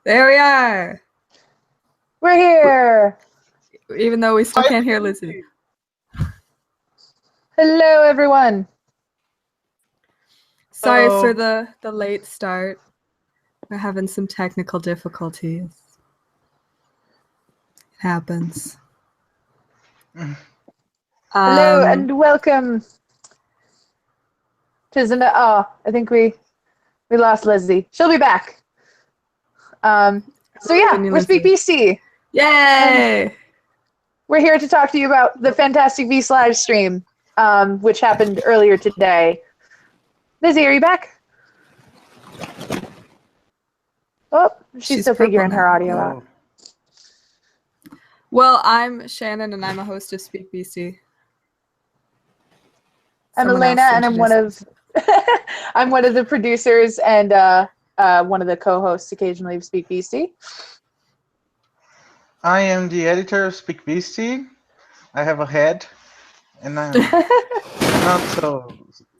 There we are. We're here. Even though we still can't hear Lizzie. Hello, everyone. Sorry for the late start. We're having some technical difficulties. It happens. Hello and welcome to the. Oh, I think we lost Lizzie. She'll be back. So yeah, we're SpeakBeasty. Yay! We're here to talk to you about the Fantastic Beasts live stream, which happened earlier today. Lizzie, are you back? Oh, she's still figuring her audio out. Well, I'm Shannon, and I'm a host of SpeakBeasty. I'm Elena, and I'm one of I'm one of the producers and one of the co-hosts occasionally of SpeakBeasty. I am the editor of SpeakBeasty. I have a head, and I'm not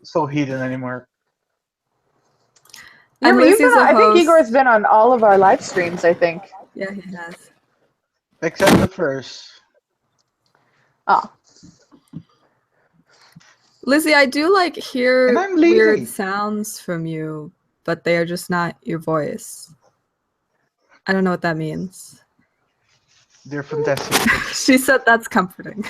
so hidden anymore. I think Igor's been on all of our live streams, I think. Yeah, he has. Except the first. Oh. Lizzie, I do hear weird sounds from you, but they are just not your voice. I don't know what that means. They're fantastic. She said that's comforting.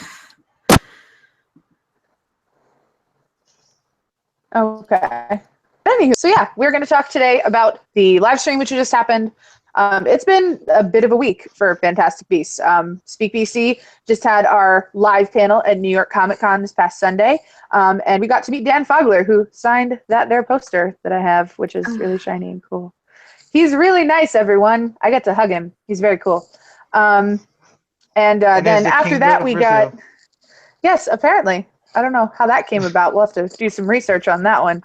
Okay. Anywho, so yeah, we're going to talk today about the live stream which just happened. It's been a bit of a week for Fantastic Beasts. SpeakBeasty just had our live panel at New York Comic Con this past Sunday, and we got to meet Dan Fogler, who signed their poster that I have, which is really shiny and cool. He's really nice, everyone. I got to hug him. He's very cool. And then after that, we got... Yes, apparently. I don't know how that came about. We'll have to do some research on that one.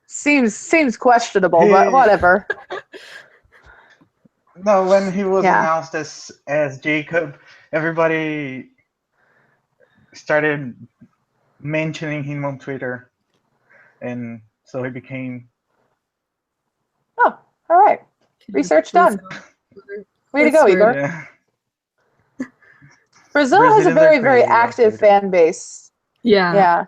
Seems questionable, but whatever. No, when he was announced as Jacob, everybody started mentioning him on Twitter, and so he became. Oh, all right. Research done. Way to go, Igor. Yeah. Brazil has a very active fan base. Yeah.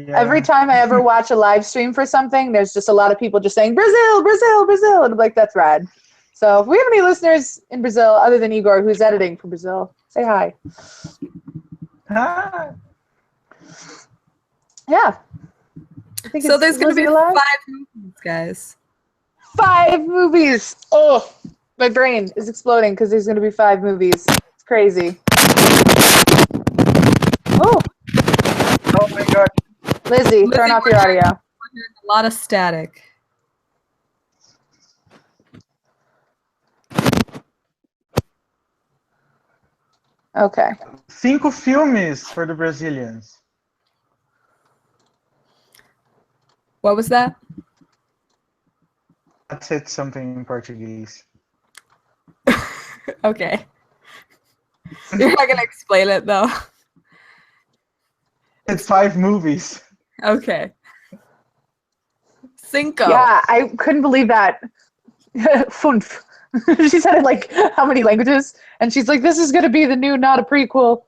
Every time I ever watch a live stream for something, there's just a lot of people just saying, Brazil, Brazil, Brazil. And I'm like, that's rad. So if we have any listeners in Brazil other than Igor, who's editing from Brazil, say hi. Hi. Yeah. So there's going to be 5 movies, guys. 5 movies. Oh, my brain is exploding because there's going to be 5 movies. It's crazy. Oh. Oh my God. Lizzie, turn off your audio. We're hearing a lot of static. Okay. 5 filmes for the Brazilians. What was that? I said something in Portuguese. Okay. You're not going to explain it, though. It's 5 movies. Okay. 5. Yeah, I couldn't believe that. Funf. She said it like how many languages? And she's like, this is going to be the new not a prequel.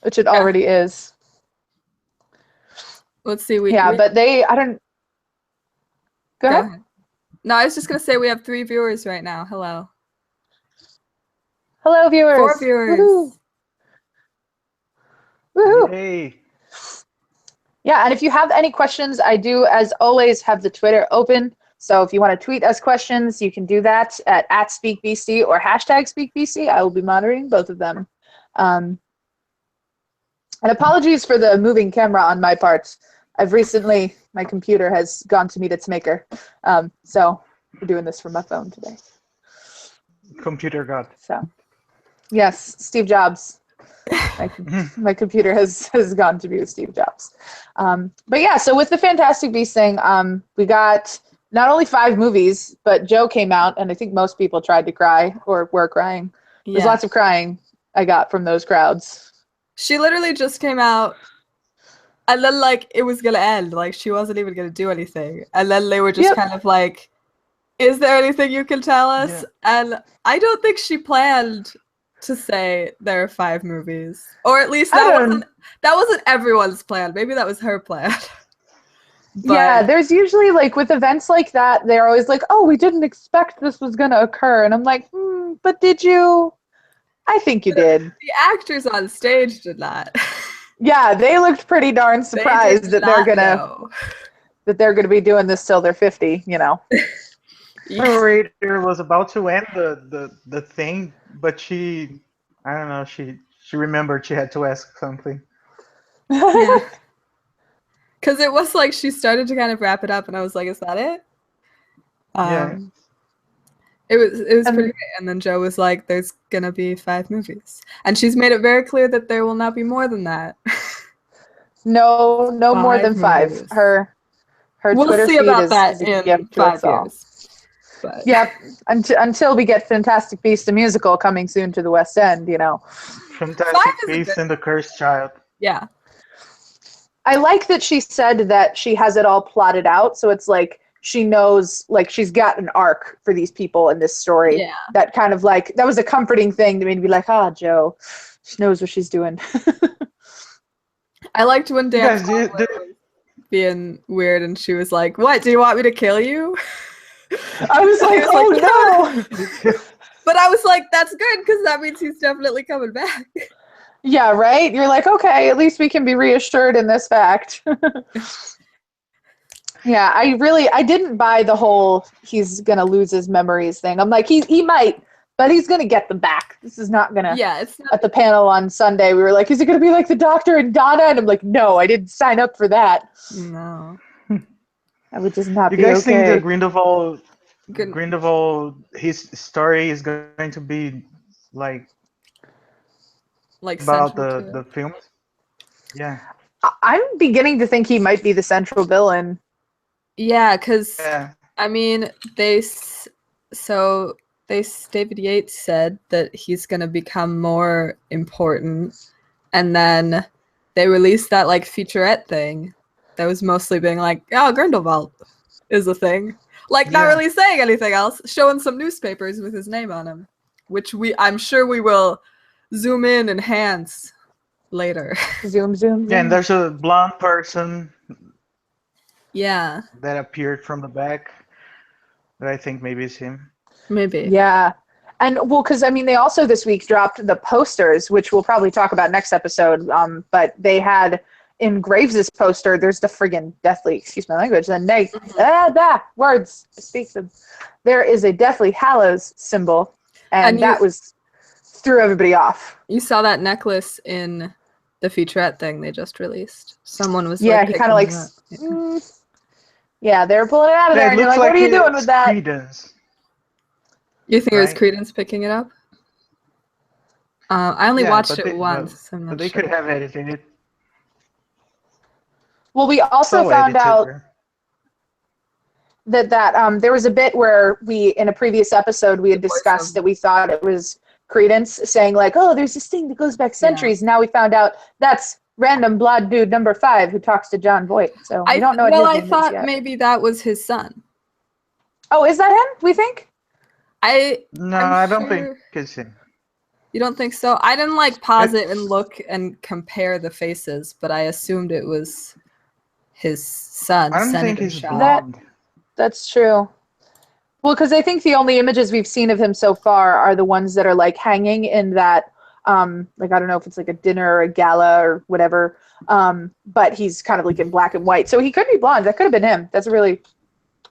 Which it already is. Let's see. But I don't... Go ahead. No, I was just going to say we have 3 viewers right now. Hello. Hello, viewers. 4 viewers. Woohoo. Woohoo. Hey. Yeah, and if you have any questions, I do, as always, have the Twitter open. So if you want to tweet us questions, you can do that at @SpeakBeasty or #SpeakBeasty. I will be monitoring both of them. And apologies for the moving camera on my part. My computer has gone to meet its maker. So we're doing this from my phone today. Computer God. So, yes, Steve Jobs. My computer has gone to be with Steve Jobs. But yeah, so with the Fantastic Beasts thing, we got not only 5 movies, but Joe came out, and I think most people tried to cry or were crying. There's lots of crying I got from those crowds. She literally just came out, and then it was gonna end. She wasn't even gonna do anything, and then they were just kind of Is there anything you can tell us? Yeah. And I don't think she planned to say there are 5 movies, or at least that wasn't everyone's plan. Maybe that was her plan. But yeah, there's usually like with events like that, they're always like, "Oh, we didn't expect this was gonna occur," and I'm like, "But did you?" I think you did. The actors on stage did not. Yeah, they looked pretty darn surprised that they're gonna be doing this till they're 50. You know. The narrator was about to end the thing, but I don't know, she remembered she had to ask something. Yeah. Because it was like she started to kind of wrap it up, and I was like, "Is that it?" Yeah. It was pretty great. And then Joe was like, "There's gonna be 5 movies," and she's made it very clear that there will not be more than that. No more than 5. Movies. Her we'll Twitter see feed about is that a in gift to 5 us all. years. But. Yep. Until we get Fantastic Beasts the musical coming soon to the West End, you know. Fantastic Beasts and the Cursed Child. Yeah. I like that she said that she has it all plotted out, so it's like she knows, like she's got an arc for these people in this story. Yeah. That kind of like, that was a comforting thing to me to be like, Joe, she knows what she's doing. I liked when Dan was being weird and she was like, "What, do you want me to kill you?" I was like, no. But I was like, that's good, because that means he's definitely coming back. Yeah, right? You're like, okay, at least we can be reassured in this fact. Yeah, I didn't buy the whole he's going to lose his memories thing. I'm like, he might, but he's going to get them back. This is not going to... Yeah, it's not... At the panel on Sunday, we were like, is it going to be like the Doctor and Donna? And I'm like, no, I didn't sign up for that. No. I would just not be okay. You guys think that Grindelwald, his story is going to be like about the films? Yeah. I'm beginning to think he might be the central villain. Yeah, because I mean, David Yates said that he's gonna become more important, and then they released that like featurette thing that was mostly being like, "Oh, Grindelwald is a thing," like not really saying anything else, showing some newspapers with his name on them, which I'm sure we will zoom in and enhance later. Zoom. Yeah, and there's a blonde person. Yeah. That appeared from the back. That I think maybe is him. Maybe. Yeah. And well, because I mean, they also this week dropped the posters, which we'll probably talk about next episode. But they had in Graves' poster, there's the friggin' Deathly, excuse my language, words, speak them. There is a Deathly Hallows symbol, and that threw everybody off. You saw that necklace in the featurette thing they just released. Someone was he kind of like, they were pulling it out of there, and you're like, what are you doing with that? Credence. You think it was Credence picking it up? I only watched it once. I'm not but they could have edited it. Well, we also found out that there was a bit where in a previous episode, we had discussed that we thought it was Credence saying like, oh, there's this thing that goes back centuries. Yeah. Now we found out that's random blonde dude number 5 who talks to John Voight. So I don't know what his name is yet. Well, I thought maybe that was his son. Oh, is that him? We think? I don't think it's him. You don't think so? I didn't like pause it and look and compare the faces, but I assumed it was his son. I don't think he's blonde. That's true. Well, because I think the only images we've seen of him so far are the ones that are like hanging in that, like I don't know if it's like a dinner or a gala or whatever, but he's kind of like in black and white. So he could be blonde. That could have been him. That's a really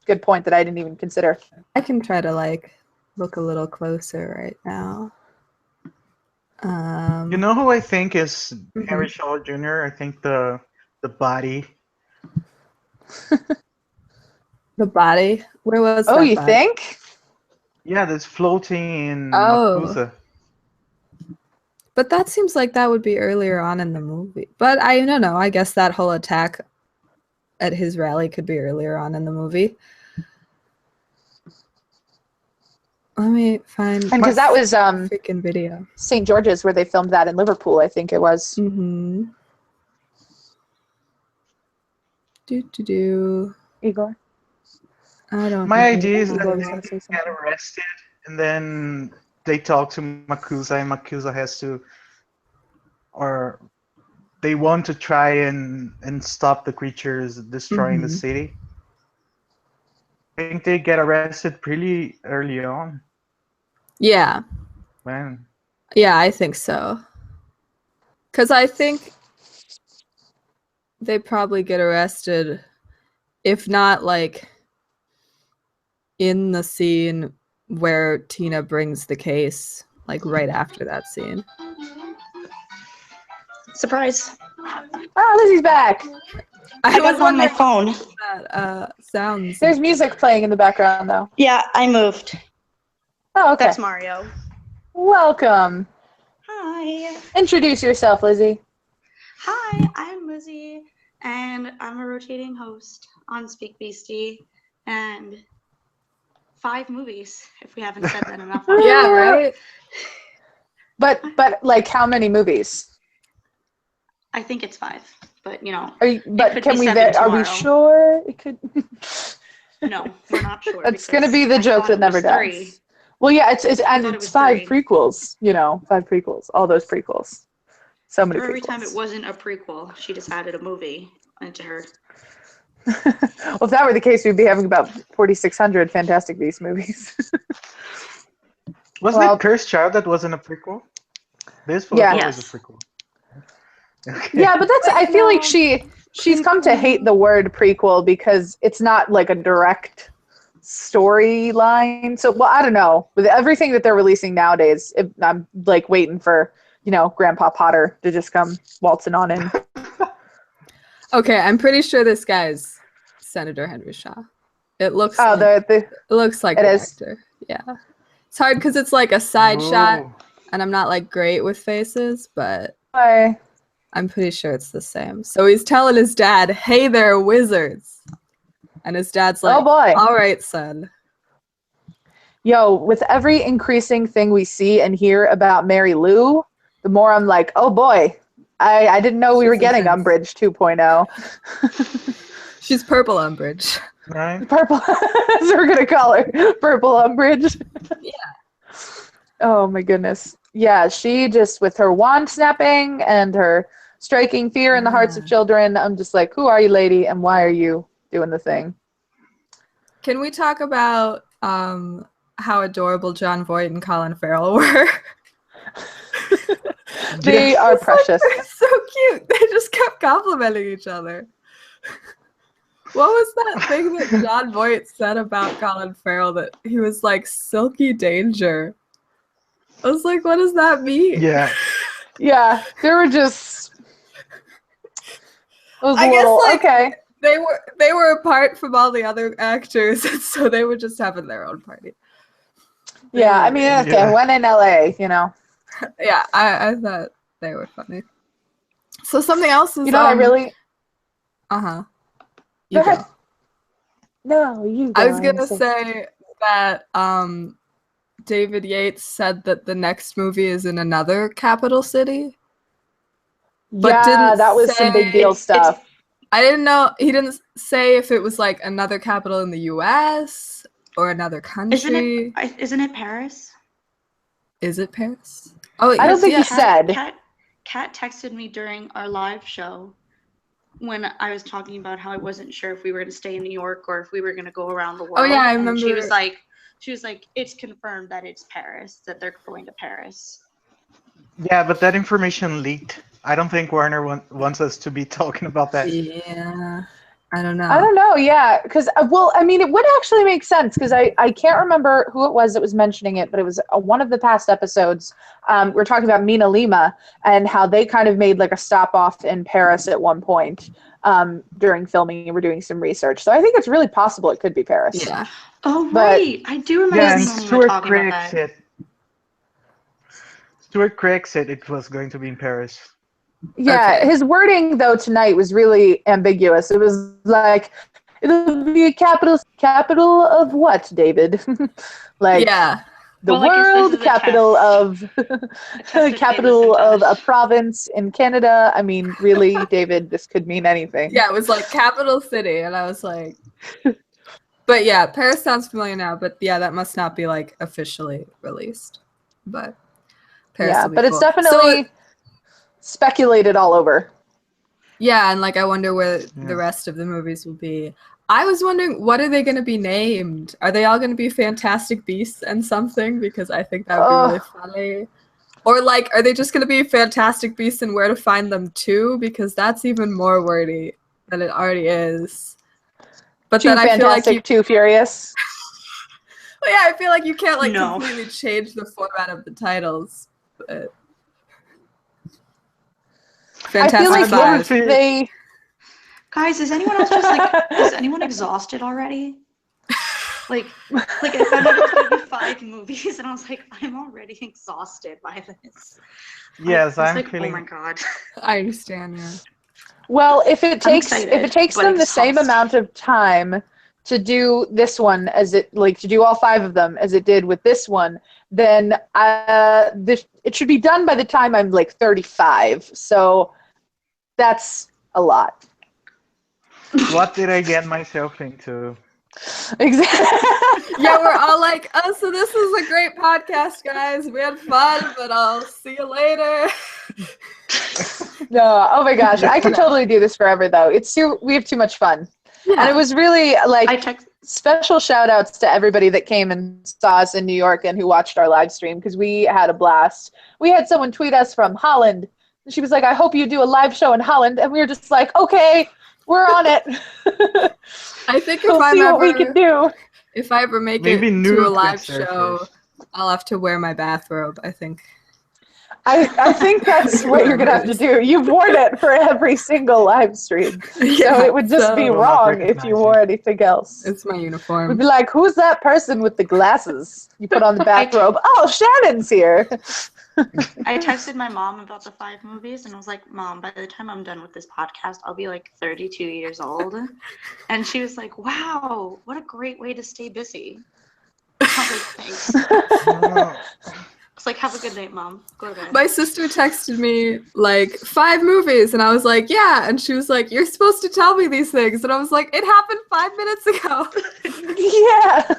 good point that I didn't even consider. I can try to like look a little closer right now. You know who I think is Harry Shaw Jr.? I think the body. The body? Where was that? Oh, you think? Yeah, that's floating in Makusa. But that seems like that would be earlier on in the movie. But I don't know. I guess that whole attack at his rally could be earlier on in the movie. Let me find. And because that was freaking video. St. George's where they filmed that in Liverpool, I think it was. Do. Igor. I don't My idea is I that was they gonna say get something. arrested and then they talk to Makusa, and Makusa has to, or they want to try and stop the creatures destroying the Mhm. city. I think they get arrested pretty early on. Yeah. Man, Yeah, I think so. Because I think they probably get arrested, if not like in the scene where Tina brings the case, like right after that scene. Surprise. Oh, Lizzie's back. I got was it on my wondering phone. what that sounds. There's music playing in the background, though. Yeah, I moved. Oh, okay. That's Mario. Welcome. Hi. Introduce yourself, Lizzie. Hi, I'm Lizzie, and I'm a rotating host on SpeakBeasty, and 5 movies, if we haven't said that enough. Yeah, right? But like, how many movies? I think it's 5, but But could can be we? 7 Are we tomorrow. sure it could? No, we're not sure. That's gonna because be the I joke thought that it never was 3. dies. Well, yeah, it's I and thought it it's was 5 3. prequels. 5 prequels. All those prequels. So many For every prequels. time it wasn't a prequel, she just added a movie into her. Well, if that were the case, we'd be having about 4,600 Fantastic Beasts movies. wasn't it Cursed Child that wasn't a prequel? This was Yeah. always Yes. a prequel. Okay. Yeah, but that's. I feel like No. she's come to hate the word prequel because it's not like a direct storyline. So, well, I don't know. With everything that they're releasing nowadays, I'm like waiting for Grandpa Potter to just come waltzing on in. Okay, I'm pretty sure this guy's Senator Henry Shaw. It looks Oh, like, the it looks like it the is. actor. Yeah. It's hard because it's like a side shot, Ooh. and I'm not like great with faces, but Hi. I'm pretty sure it's the same. So he's telling his dad, "Hey there, wizards," and his dad's like, Oh boy. "All right, son." Yo, with every increasing thing we see and hear about Mary Lou, the more I'm like, oh boy, I didn't know we were She's getting intense. Umbridge 2.0. She's purple Umbridge. Right? Purple, as we're gonna call her, Purple Umbridge. Yeah. Oh my goodness. Yeah, she just with her wand snapping and her striking fear in the hearts of Yeah. children. I'm just like, who are you, lady, and why are you doing the thing? Can we talk about how adorable John Voight and Colin Farrell were? They are precious. They're so cute. They just kept complimenting each other. What was that thing that John Voight said about Colin Farrell, that he was like silky danger? I was like, what does that mean? Yeah. Yeah, they were just. It was I a guess, little like, okay. They were apart from all the other actors, and so they were just having their own party. Yeah, I mean, okay, Yeah. when in LA, Yeah, I thought they were funny. So something else is You know what I really. uh-huh. Go You ahead. go. No, you. I was go. gonna say that David Yates said that the next movie is in another capital city. but Yeah, didn't that was some big say- deal stuff. I didn't know, he didn't say if it was like another capital in the US or another country. Isn't it Paris? Is it Paris? Oh, I don't think yeah. he said. Kat texted me during our live show when I was talking about how I wasn't sure if we were going to stay in New York or if we were going to go around the world. Oh, yeah, I And remember. she was like, it's confirmed that it's Paris, that they're going to Paris. Yeah, but that information leaked. I don't think Warner wants us to be talking about that. Yeah, I don't know. I don't know, yeah, because, well, I mean, it would actually make sense, because I can't remember who it was that was mentioning it, but it was one of the past episodes. We're talking about Mina Lima and how they kind of made like a stop off in Paris at one point during filming, and we're doing some research. So I think it's really possible it could be Paris. Yeah. Oh, But- right. I do remember Yeah, and Mina Lima Stuart talking Craig about that. said. Stuart Craig said it was going to be in Paris. Yeah, Okay. his wording though tonight was really ambiguous. It was like, it'll be a capital of what, David? Like Yeah. the Well, I guess this world, is a capital test. of A test of capital David's of a intelligence. province in Canada. I mean, really, David, this could mean anything. Yeah, it was like capital city, and I was like, But yeah, Paris sounds familiar now. But yeah, that must not be like officially released. But Paris will be but cool. it's definitely speculated all over. Yeah, and like I wonder where Yeah. the rest of the movies will be. I was wondering, what are they going to be named? Are they all going to be Fantastic Beasts and something? Because I think that would be really funny. Or like, are they just going to be Fantastic Beasts and Where to Find Them too? Because that's even more wordy than it already is. But Too then I feel like Fantastic, Too Furious. well, yeah, I feel like you can't like No. completely change the format of the titles. But I feel like Five. they. Guys, is anyone else just like, is anyone exhausted already? Like I found out it was going to be 5 movies, and I was like, I'm already exhausted by this. Yes, I was I'm like, feeling. oh my god. I understand, yeah. Well, if it takes excited, but them the same exhausted. amount of time to do this one as it to do all 5 of them as it did with this one, then it should be done by the time I'm like 35. So that's a lot. What did I get myself into? Exactly. Yeah, we're all like, oh, so this is a great podcast, guys. We had fun, but I'll see you later. No, oh my gosh, I could totally do this forever though. We have too much fun. Yeah. And it was really like I special shout outs to everybody that came and saw us in New York and who watched our live stream because we had a blast. We had someone tweet us from Holland. And she was like, I hope you do a live show in Holland. And we were just like, okay, we're on it. I think we'll see what we can do. If I ever make Maybe it to nude a live could surface. show, I'll have to wear my bathrobe, I think. I think that's what you're going to have to do. You've worn it for every single live stream. Yeah, so it would just be Will not wrong if recognize you wore anything else. It's my We'd uniform. be like, who's that person with the glasses? You put on the bathrobe. Oh, Shannon's here. I texted my mom about the 5 movies, and I was like, Mom, by the time I'm done with this podcast, I'll be like 32 years old. And she was like, wow, what a great way to stay busy. I was like, thanks. It's like, have a good night, Mom. Go to bed. My sister texted me like 5 movies, and I was like, yeah. And she was like, you're supposed to tell me these things. And I was like, it happened 5 minutes ago. Yeah.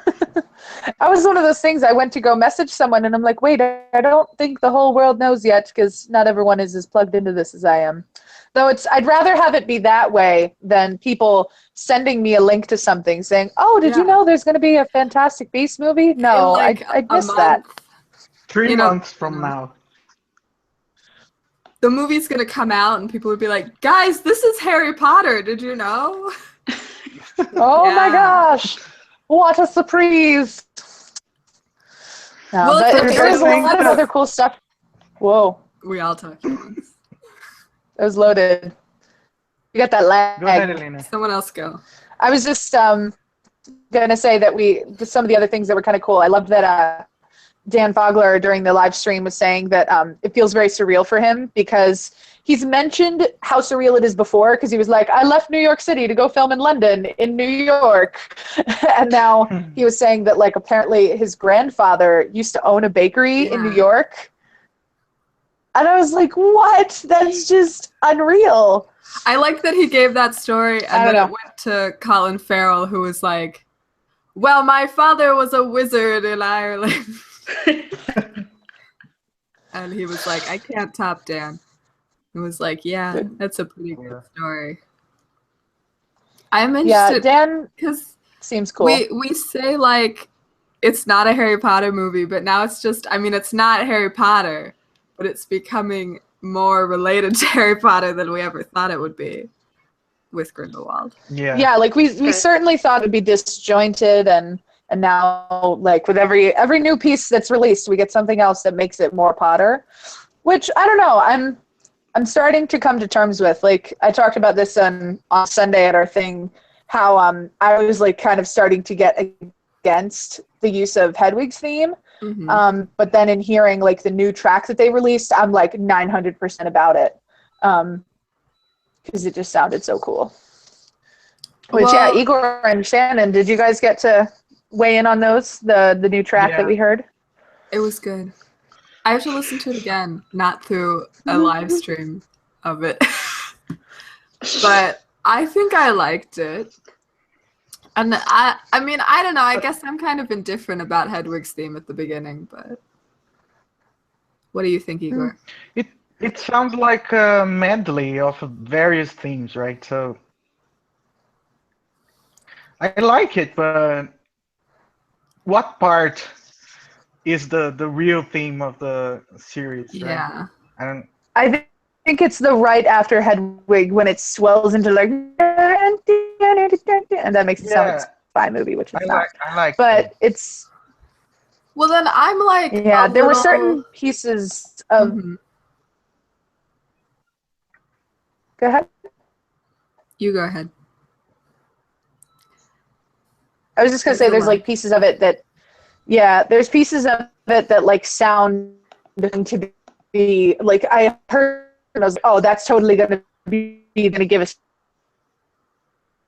I was one of those things. I went to go message someone, and I'm like, wait, I don't think the whole world knows yet because not everyone is as plugged into this as I am. Though I'd rather have it be that way than people sending me a link to something saying, oh, did you know there's going to be a Fantastic Beasts movie? No, like I missed that. 3 months from now. The movie's gonna come out and people would be like, guys, this is Harry Potter, did you know? Oh my Yeah. gosh. What a surprise. No, Well, but it's there's a interesting. lot of other cool stuff. Whoa, We all talked at once. it was loaded. You got that lag. Go ahead, Elena. Someone else go. I was just gonna say that some of the other things that were kind of cool. I loved that Dan Fogler during the live stream was saying that it feels very surreal for him because he's mentioned how surreal it is before because he was like, I left New York City to go film in London, in New York. And now he was saying that like apparently his grandfather used to own a bakery in New York. And I was like, what? That's just unreal. I like that he gave that story and then it went to Colin Farrell, who was like, well, my father was a wizard in Ireland. And he was like, I can't top Dan. It was like, yeah, that's a pretty good story. I'm interested. Yeah, Dan because seems cool. We say like it's not a Harry Potter movie, but now it's just, I mean, it's not Harry Potter, but it's becoming more related to Harry Potter than we ever thought it would be with Grindelwald. Yeah, like we certainly thought it'd be disjointed and now like with every new piece that's released, we get something else that makes it more Potter, which I don't know. I'm starting to come to terms with. Like I talked about this on Sunday at our thing, how I was like kind of starting to get against the use of Hedwig's theme. Mm-hmm. But then in hearing like the new track that they released, I'm like 900% about it. Because it just sounded so cool. Which Well, yeah, Igor and Shannon, did you guys get to weigh in on those? The new track that we heard? It was good. I have to listen to it again, not through a live stream of it. But I think I liked it. And I mean, I don't know. I guess I'm kind of indifferent about Hedwig's theme at the beginning, but what do you think, Igor? It sounds like a medley of various themes, right? So I like it, but what part is the real theme of the series, right? Yeah. I don't. think it's the right after Hedwig when it swells into like, and that makes it sound like Yeah, a spy movie, which it's not. I like But it. it's Well, then I'm like, yeah. a There were little- certain pieces of. Mhm. Go ahead. You go ahead. I was just gonna say there's like pieces of it that, yeah, there's pieces of it that like sound to be like I heard and I was like, oh, that's totally gonna give us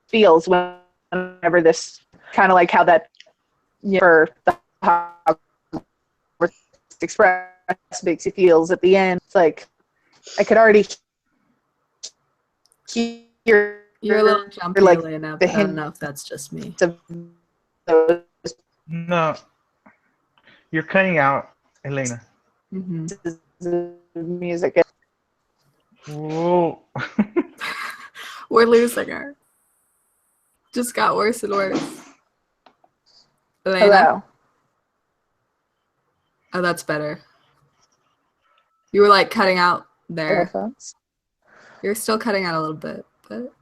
feels whenever this kind of like how that for the Express makes you feels at the end. It's like I could already hear. You're a little jumpy, like Elena, the but I don't know if that's just me. of those No, you're cutting out, Elena. Hmm. music. Whoa. We're losing her. Just got worse and worse. Elena? Hello. Oh, that's better. You were like cutting out there. Headphones. You're still cutting out a little bit, but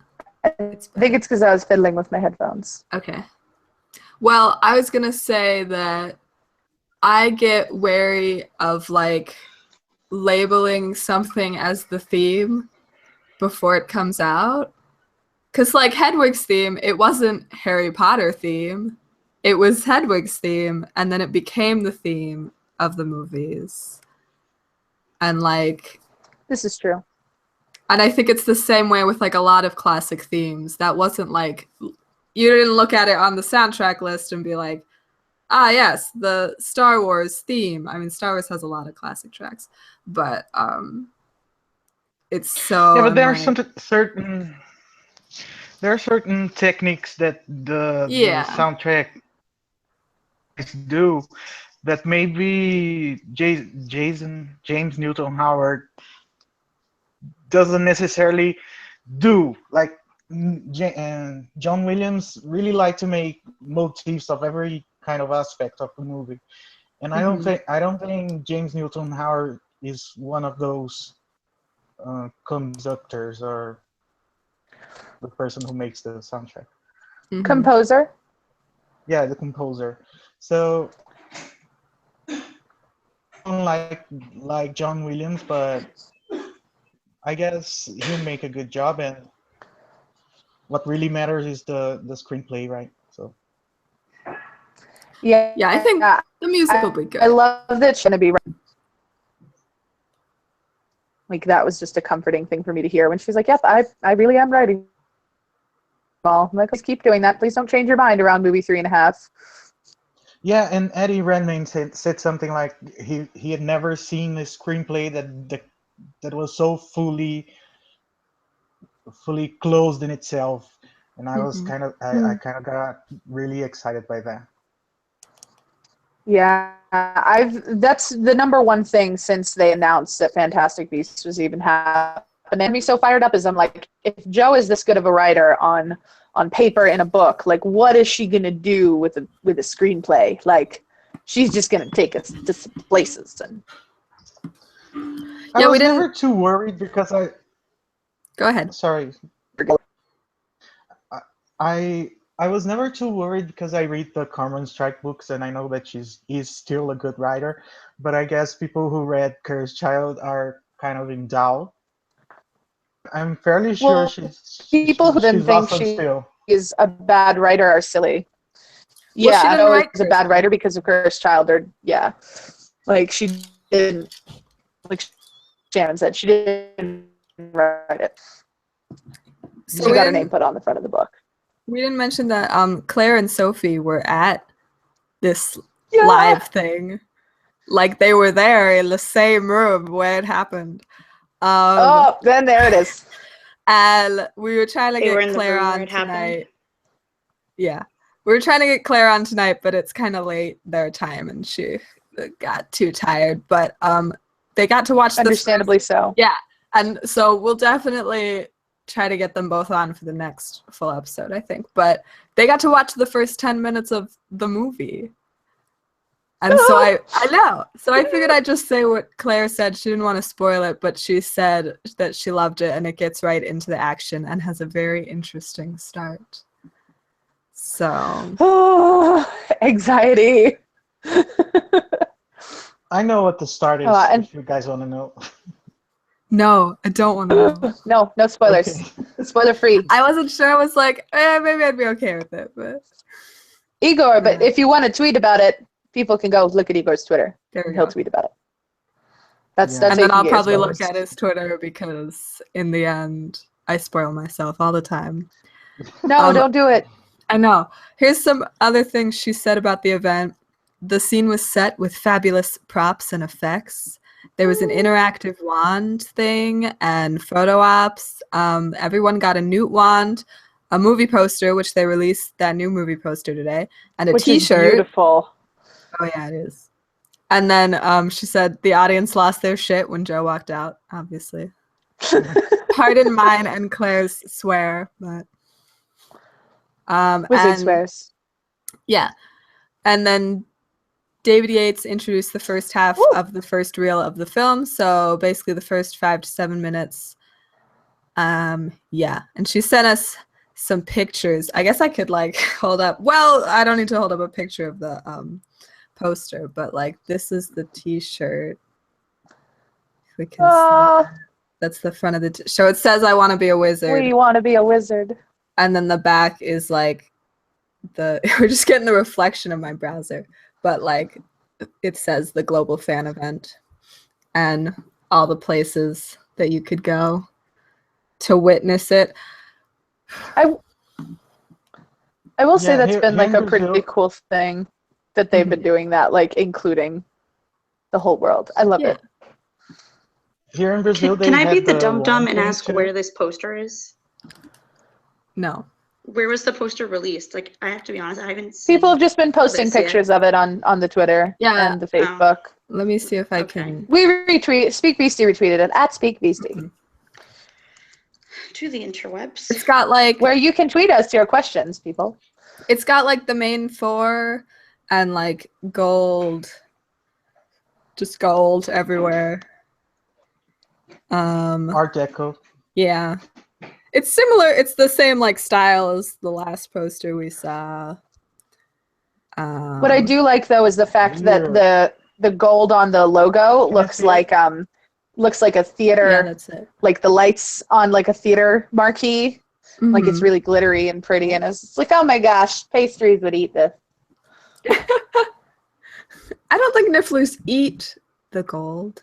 I think it's because I was fiddling with my headphones. okay. Well, I was gonna say that I get wary of like labeling something as the theme before it comes out. Cause like Hedwig's theme, it wasn't Harry Potter theme. It was Hedwig's theme, and then it became the theme of the movies. And like, This is true. and I think it's the same way with like a lot of classic themes. That wasn't like, you didn't look at it on the soundtrack list and be like, ah, yes, the Star Wars theme. I mean, Star Wars has a lot of classic tracks, but it's so. Yeah, but there are like, certain techniques that the Yeah. soundtrack do that maybe James Newton Howard doesn't necessarily do. Like John Williams really liked to make motifs of every kind of aspect of the movie, and I don't think James Newton Howard is one of those conductors or the person who makes the soundtrack. Mhm. Composer. Yeah, the composer. So unlike John Williams, but I guess he'll make a good job, and what really matters is the screenplay, right? So Yeah. Yeah, I think the music will be good. I love that she's gonna be like that was just a comforting thing for me to hear when she's like, "Yep, I really am writing." Well, I'm like, let's keep doing that. Please don't change your mind around movie 3.5. yeah, and Eddie Redmayne said something like he had never seen a screenplay that was so fully closed in itself, and I was kind of I kind of got really excited by that. Yeah, that's the number one thing since they announced that Fantastic Beasts was even happening. And me so fired up is I'm like, if Joe is this good of a writer on paper in a book, like what is she gonna do with a screenplay? Like she's just gonna take us to some places. And I was never too worried because I. Go ahead. Sorry. I was never too worried because I read the Carmen Strike books and I know that she's still a good writer, but I guess people who read Cursed Child are kind of in doubt. I'm fairly sure people who then think she is a bad writer are silly. Well, Yeah, she I didn't know write is a bad writer because of Cursed Child. Or yeah, like she didn't. Like Shannon said, she didn't write it. So she got her name put on the front of the book. We didn't mention that Claire and Sophie were at this live thing. Like they were there in the same room where it happened. Then there it is. And we were trying to They were get in Claire the room where on it happened? tonight. Yeah. We were trying to get Claire on tonight, but it's kind of late their time, and she got too tired. But they got to watch Understandably so. Yeah, and so we'll definitely try to get them both on for the next full episode, I think. But they got to watch the first 10 minutes of the movie. And so I know. So I figured I'd just say what Claire said. She didn't want to spoil it, but she said that she loved it and it gets right into the action and has a very interesting start. So. Oh, anxiety. I know what the start is, and- if you guys want to know. No, I don't want to know. No spoilers. Okay. Spoiler free. I wasn't sure. I was like, maybe I'd be okay with it, but. Igor, but if you want to tweet about it, people can go look at Igor's Twitter. There we He'll go. tweet about it. That's Yeah. that's And then how you I'll can get probably spoilers. look at his Twitter because in the end, I spoil myself all the time. No, don't do it. I know. Here's some other things she said about the event. The scene was set with fabulous props and effects. There was an interactive wand thing and photo ops. Everyone got a newt wand, a movie poster, which they released that new movie poster today, and a Which is T-shirt. beautiful. Oh yeah, it is. And then she said the audience lost their shit when Joe walked out, obviously. Pardon mine and Claire's swear, but Wizard and, swears. Yeah. And then David Yates introduced the first half Woo! of the first reel of the film, so basically the first 5 to 7 minutes. Yeah. And she sent us some pictures. I guess I could like hold up. Well, I don't need to hold up a picture of the poster, but like this is the T-shirt. If we can see. That's the front of the so it says I want to be a wizard. We want to be a wizard. And then the back is like we're just getting the reflection of my browser, but like it says the global fan event and all the places that you could go to witness it. I will say Yeah, that's here- been here like in a pretty Brazil- cool thing that they've been doing that, like including the whole world. I love Yeah. it. Here in Brazil, Can I be the had dum dum and wand ask thing, too. where this poster is? No. Where was the poster released? Like, I have to be honest, I haven't seen. People have just been posting this yet. pictures of it on the Twitter Yeah. and the Facebook. Let me see if I Okay. can. We retweet. SpeakBeasty retweeted it at SpeakBeasty, Mhm. To the interwebs. It's got like where you can tweet us your questions, people. it's got like the main 4 and like gold, just gold everywhere. Art Deco. Yeah. It's similar. It's the same like style as the last poster we saw. What I do like though is the fact that the gold on the logo looks see it? like a theater, Yeah, that's it. like the lights on like a theater marquee. Like it's Mhm. really glittery and pretty, and it's like, oh my gosh, pastries would eat this. I don't think Nifflers eat the gold.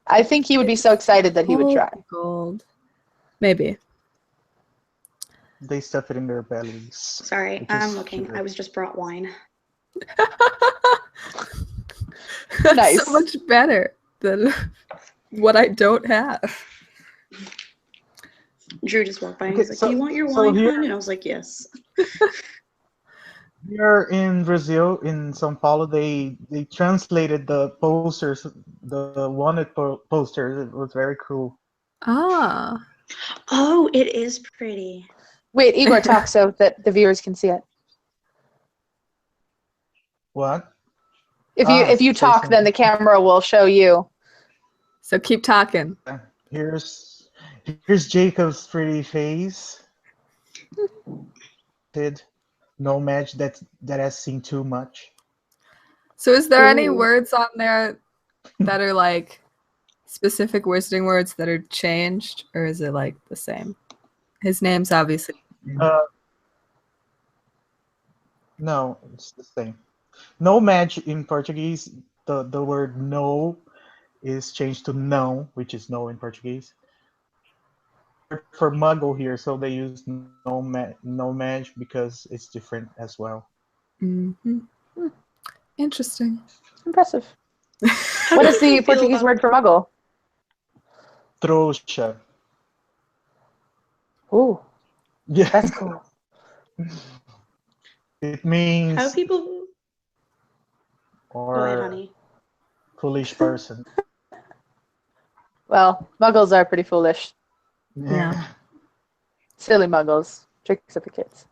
I think he would be so excited that he would try. Gold. Maybe. They stuff it in their bellies. Sorry, which is I'm looking. sugar. I was just brought wine. That's Nice. so much better than what I don't have. Drew just walked by and Okay, he's like, so- "Do you want your so wine, here- hon?" And I was like, "Yes." Here in Brazil, in São Paulo, they translated the posters, the wanted posters. It was very cool. Ah. Oh, it is pretty. Wait, Igor, talk so that the viewers can see it. What? If you say talk, then the something. camera will show you. So keep talking. Here's Jacob's pretty face. Did no match that has seen too much. So is there any Ooh. words on there that are like specific wizarding words that are changed, or is it like the same? His name's obviously. No, it's the same. No match in Portuguese. The word no is changed to não, which is no in Portuguese. For muggle here, so they use no match because it's different as well. Mhm. Interesting. Impressive. What is the Portuguese word for muggle? Trouxa. Ooh, Yeah. that's cool. It means How people? Go ahead, or honey. foolish person. Well, muggles are pretty foolish. Yeah. Silly muggles. Tricks of the kids.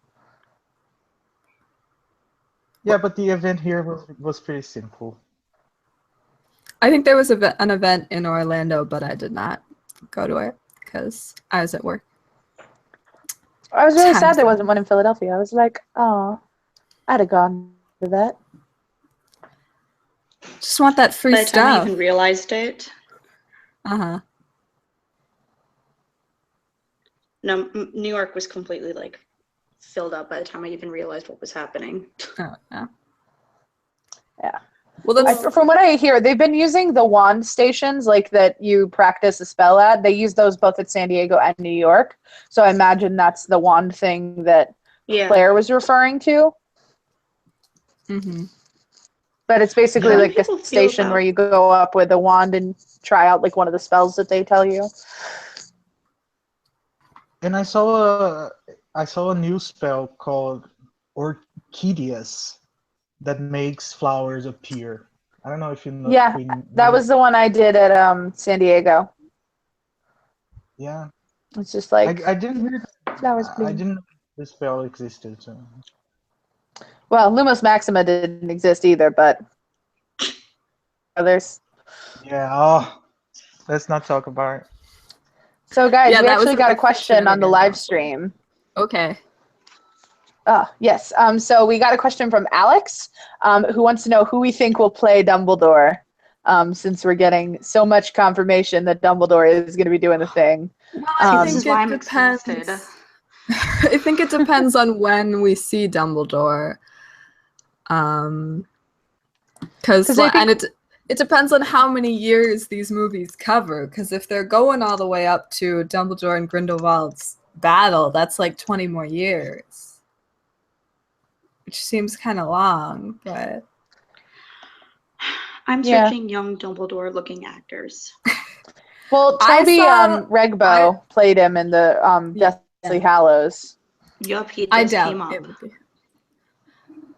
Yeah, but the event here was pretty simple. I think there was an event in Orlando, but I did not go to it because I was at work. I was really Time's sad there up. wasn't one in Philadelphia. I was like, oh, I'd have gone to that. Just want that free By the time I stuff. even realized it, Uh-huh. no, New York was completely like filled up by the time I even realized what was happening. Oh, yeah. Yeah. Well, that's From what I hear, they've been using the wand stations, like that you practice a spell at. They use those both at San Diego and New York. So I imagine that's the wand thing that Yeah. Claire was referring to. mhm. But it's basically How do like a people feel station where about- you go up with a wand and try out like one of the spells that they tell you. And I saw a new spell called Orchideas that makes flowers appear. I don't know if you know. Yeah, that was the one I did at San Diego. Yeah. It's just like I didn't hear. flowers I bloom. didn't know this spell existed. So. Well, Lumos Maxima didn't exist either, but others. Yeah. Oh, let's not talk about it. So guys, Yeah, we that was actually a got a big question feature on the again. live stream. Okay. Yes. So we got a question from Alex, who wants to know who we think will play Dumbledore, since we're getting so much confirmation that Dumbledore is going to be doing the thing. I This think is why it I'm depends. exhausted. I think it depends on when we see Dumbledore. Because 'Cause I think- and it depends on how many years these movies cover. Because if they're going all the way up to Dumbledore and Grindelwald's battle, that's like 20 more years, which seems kind of long. But I'm Yeah. searching young Dumbledore-looking actors. Well, I Toby saw- Regbo played him in the Deathly Hallows. Yup, he I just doubt came up. it would be.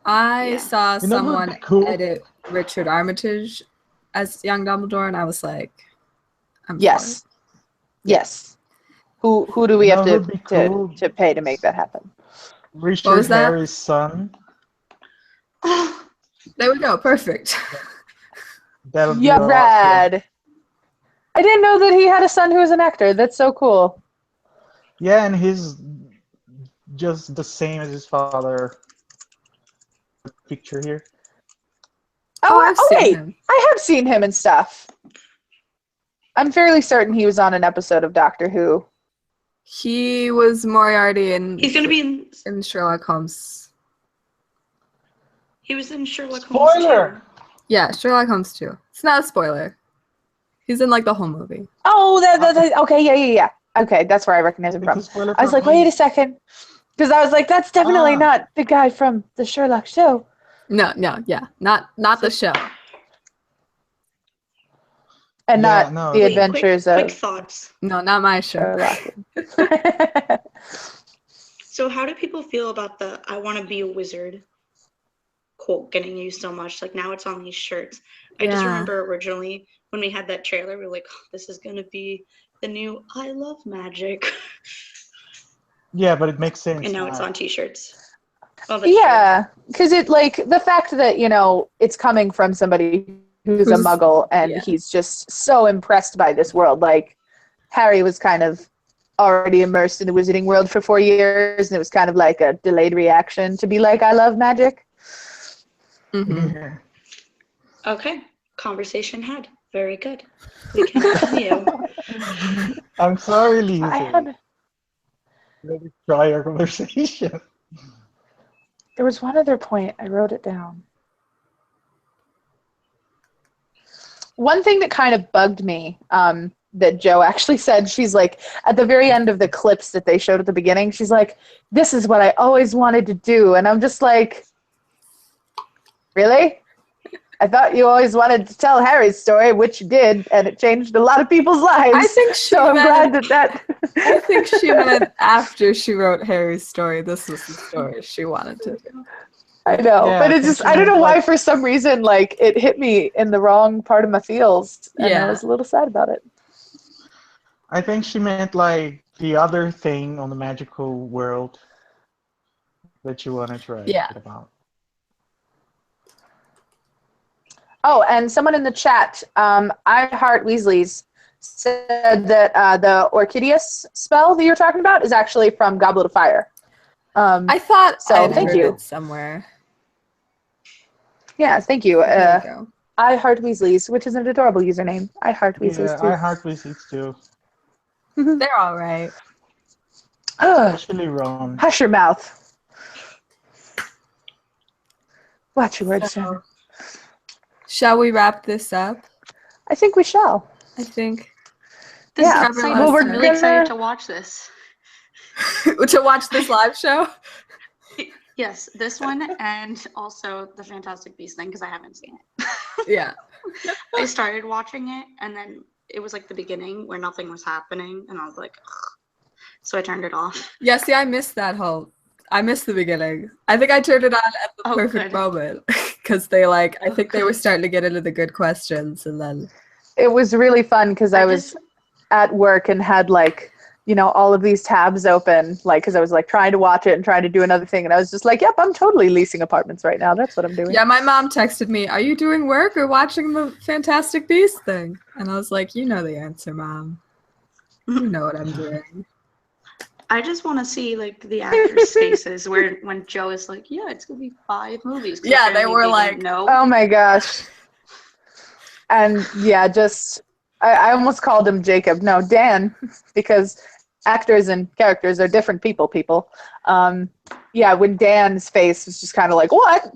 I Yeah. saw You know who would someone be cool? edit Richard Armitage as young Dumbledore, and I was like, I'm Yes. Yes. Who do we You have know who'd be cool? to pay to make that happen? Richard was that? Harry's son. There we go. Perfect. That would be Yeah, awesome. rad. I didn't know that he had a son who was an actor. That's so cool. Yeah, and he's just the same as his father. Picture here. I've seen wait. him. I have seen him and stuff. I'm fairly certain he was on an episode of Doctor Who. He was Moriarty He's gonna be in Sherlock Holmes. He was in Sherlock Holmes Spoiler! too. Yeah, Sherlock Holmes too. It's not a spoiler. He's in like the whole movie. Oh, okay, yeah. Okay, that's where I recognize him It's from. a spoiler I was for like, me. wait a second. Because I was like, that's definitely Ah. not the guy from the Sherlock show. No, yeah, not the show. And Yeah, not no. the Wait, adventures quick of thoughts. No, not my show. Sherlock. So how do people feel about the "I want to be a wizard" quote getting used so much? Like now it's on these shirts. I just Yeah. remember originally when we had that trailer, we were like, oh, "This is gonna be the new I love magic," Yeah, but it makes sense. and now it's now. on T-shirts. Oh, that's Yeah, because it like the fact that it's coming from somebody who's a Who's- muggle and yeah. he's just so impressed by this world. Like Harry was kind of already immersed in the wizarding world for 4 years, and it was kind of like a delayed reaction to be like, "I love magic." Mhm. Yeah. true. Okay, conversation had. Very good. We can continue. I'm sorry, I Lisa. had Let me try our conversation. there was one other point. I wrote it down. One thing that kind of bugged me, that Joe actually said, she's like, at the very end of the clips that they showed at the beginning, she's like, "This is what I always wanted to do." And I'm just like, really? I thought you always wanted to tell Harry's story, which you did, and it changed a lot of people's lives. I think she so I'm glad meant, that I think she meant after she wrote Harry's story, this was the story she wanted to do. I know, Yeah, but I it's think just, she I don't know meant, why like- for some reason, like, it hit me in the wrong part of my feels, and I Yeah. was a little sad about it. I think she meant like the other thing on the magical world that you wanted to write Yeah. about. Oh, and someone in the chat, I Heart Weasleys, said that the Orchideus spell that you're talking about is actually from Goblet of Fire. I thought So, I had thank heard you. it somewhere. Yeah, thank you. There you go. I Heart Weasleys, which is an adorable username. I Heart Weasleys Yeah, too. I heart Weasleys too. They're all right. Ugh, Especially Ron. hush your mouth. Watch your words, So, Shannon. shall we wrap this up? I think we shall. I think This Yeah. is exciting. Well, we're I'm really excited gonna- to watch this. to watch this live show. Yes, this one and also the Fantastic Beasts thing because I haven't seen it. Yeah. I started watching it and then it was like the beginning where nothing was happening and I was like, ugh. So I turned it off. Yeah, see, I missed I missed the beginning. I think I turned it on at the Oh, perfect good. moment because I think they were starting to get into the good questions, and then It was really fun because I was just- at work and had like, you know, all of these tabs open, like, because I was like trying to watch it and trying to do another thing. And I was just like, yep, I'm totally leasing apartments right now. That's what I'm doing. yeah, my mom texted me, "Are you doing work or watching the Fantastic Beast thing?" And I was like, "You know the answer, Mom. You know what I'm doing." I just want to see like the actors' faces where when Joe is like, yeah, it's gonna be 5 movies. 'cause Yeah, they apparently were didn't like, no. Oh my gosh. And yeah, just, I almost called him Jacob. No, Dan, because actors and characters are different people. Yeah, when Dan's face was just kind of like, what?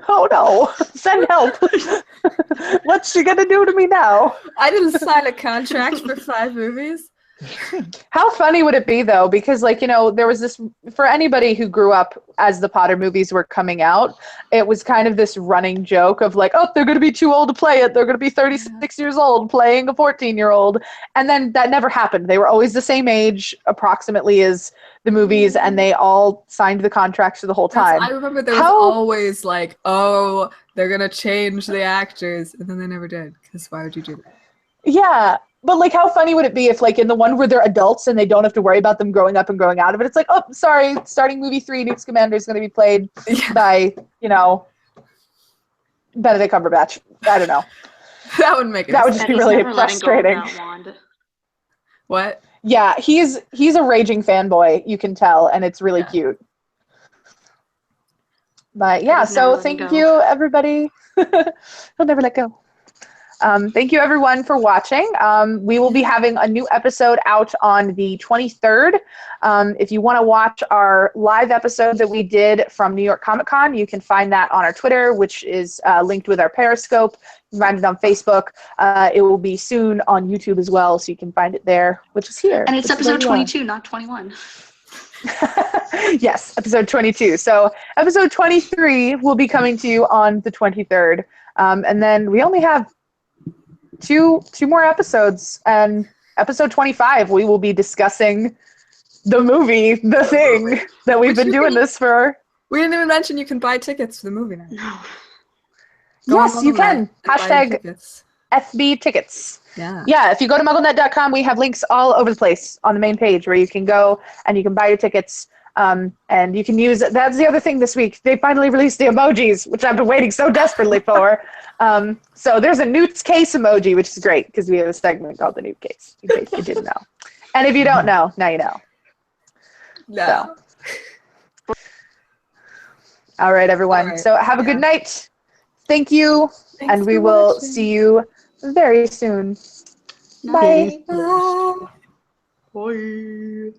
Oh no, send help. What's she gonna do to me now? I didn't sign a contract for 5 movies. How funny would it be though? Because like, you know, there was this, for anybody who grew up as the Potter movies were coming out, it was kind of this running joke of like, oh, they're going to be too old to play it. They're going to be 36 years old playing a 14-year-old. And then that never happened. They were always the same age approximately as the movies, and they all signed the contracts for the whole time. I remember there was How- always like, oh, they're gonna change the actors, and then they never did. Because why would you do that? Yeah. But like, how funny would it be if like in the one where they're adults and they don't have to worry about them growing up and growing out of it, it's like, oh, sorry, starting movie 3, Newt Scamander is going to be played Yeah, by, you know, Benedict Cumberbatch. I don't know. that would make it. That would just And be he's really never letting go of frustrating. that wand. What? Yeah, he's a raging fanboy, you can tell, and it's really Yeah. cute. But yeah, he's never so letting thank go. you, everybody. He'll never let go. Thank you, everyone, for watching. We will be having a new episode out on the 23rd. If you want to watch our live episode that we did from New York Comic Con, you can find that on our Twitter, which is linked with our Periscope. You can find it on Facebook. It will be soon on YouTube as well, so you can find it there, which is here. And it's which is where episode you are. 22, not 21. Yes, episode 22. So episode 23 will be coming to you on the 23rd. And then we only have two more episodes. And episode 25, we will be discussing the movie, The Thing, that we've Which been you doing can- this for. We didn't even mention you can buy tickets for the movie now. No. Go on Yes, you MuggleNet can. and buy your Hashtag tickets. FB tickets. Yeah. Yeah, if you go to mugglenet.com, we have links all over the place on the main page where you can go and you can buy your tickets. And you can use, that's the other thing this week. They finally released the emojis, which I've been waiting so desperately for. So there's a Newt's case emoji, which is great because we have a segment called the Newt case, in case you didn't know. And if you don't know, now you know. No. All right, everyone. All right, So have a good yeah. night. Thank you. Thanks And we for will watching. see you very soon. Bye. Bye. Bye.